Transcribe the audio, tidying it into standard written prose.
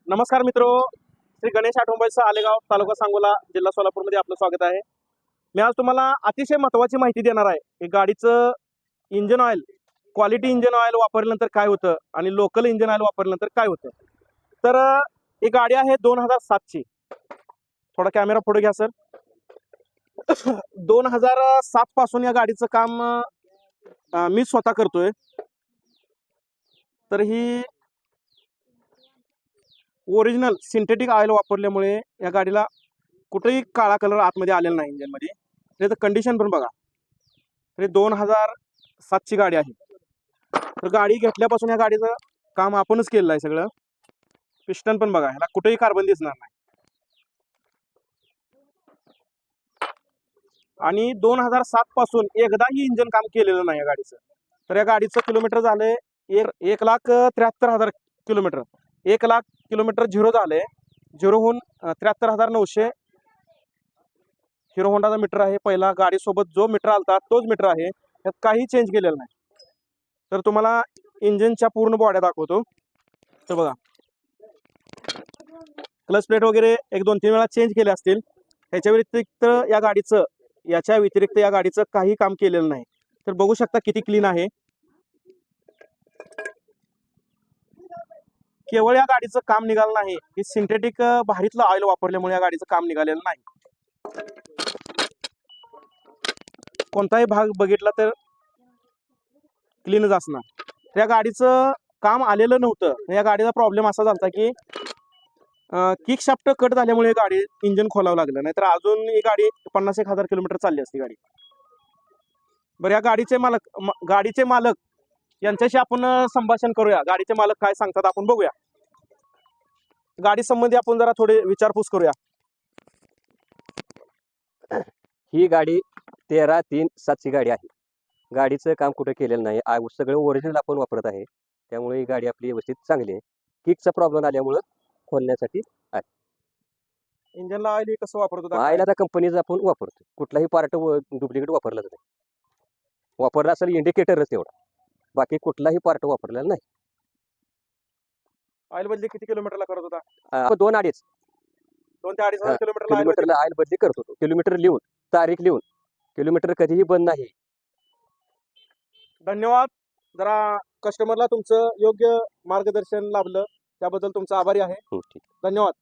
नमस्कार मित्रो, श्री गणेश ऑटोमोबाईल्स आलेगाव, तालुका सांगोला, जिल्हा सोलापूरमध्ये आपलं स्वागत आहे. मी आज तुम्हाला अतिशय महत्त्वाची माहिती देणार आहे की गाडीचं engine oil, quality engine oil वापरल्यानंतर काय होतं आणि लोकल इंजन ऑइल वापरल्यानंतर काय होतं. तर ही गाडी आहे 2007 ची. थोडा कॅमेरा पुढे घ्या सर. 2007 पासून या गाडीचं काम मी स्वतः करतोय. तर ही ओरिजिनल सिंथेटिक ऑइल वापरल्यामुळे या गाडीला कुठेही काळा कलर आतमध्ये आलेला नाही इंजनमध्ये. त्याचं कंडिशन पण बघा. हे 2007 ची गाडी आहे. तर गाडी घेतल्यापासून या गाडीचं काम आपणच केलेलं आहे सगळं. पिस्टन पण बघा, ह्याला कुठेही कार्बन दिसणार नाही. आणि 2007 पासून एकदाही इंजन काम केलेलं नाही या गाडीचं. तर या गाडीचं किलोमीटर झालंय 1,73,000 किलोमीटर. 1,00,000 किलोमीटर झिरो झाले. झिरोहून 73,900 हिरो होंडाचा मीटर आहे. पहिला गाडीसोबत जो मीटर आलता तोच मीटर आहे, त्यात काही चेंज केलेलं नाही. तर तुम्हाला इंजिनच्या पूर्ण बॉड्या दाखवतो. तर बघा, क्लच प्लेट वगैरे 1-2-3 वेळा चेंज केले असतील. याच्या व्यतिरिक्त या गाडीचं काही काम केलेलं नाही. तर बघू शकता किती क्लीन आहे. केवळ या गाडीचं काम निघालं नाही की सिंथेटिक भारीतलं ऑइल वापरल्यामुळे या गाडीचं काम निघालेलं नाही. कोणताही भाग बघितला तर क्लीनच असणार. या गाडीचं काम आलेलं नव्हतं. या गाडीचा प्रॉब्लेम असा झाला की किक शाफ्ट कट झाल्यामुळे गाडी इंजन खोलावं लागलं, नाहीतर अजून ही गाडी 50,000 किलोमीटर चालली असती गाडी. बरं, या गाडीचे मालक यांच्याशी आपण संभाषण करूया. गाडीचे मालक काय सांगतात आपण बघूया. गाडी संबंधी आपण जरा थोडी विचारपूस करूया. ही गाडी 13/3/7 ची गाडी आहे. गाडीचं काम कुठं केलेलं नाही. सगळं ओरिजिनल आपण वापरत आहे. त्यामुळे ही गाडी आपली व्यवस्थित चांगली आहे. किकचा प्रॉब्लेम आल्यामुळं खोलण्यासाठी इंजनला ऑइल कसं वापरतो ऑइल आता कंपनीचं आपण वापरतो. कुठलाही पार्ट डुप्लिकेट वापरला नाही. वापरला असेल इंडिकेटरच तेवढा, बाकी कुठलाही पार्ट वापरलेला नाही. ऑइल बदली किती किलोमीटरला करत होता? 2-2.5 ते 2,500 किलोमीटरला ऑइल बदली करत होतो. किलोमीटर लिहून, तारीख लिहून. किलोमीटर कधीही बंद नाही. धन्यवाद. जरा कस्टमरला तुमचं योग्य मार्गदर्शन लाभलं त्याबद्दल तुमचा आभारी आहे. हो, ठीक. धन्यवाद.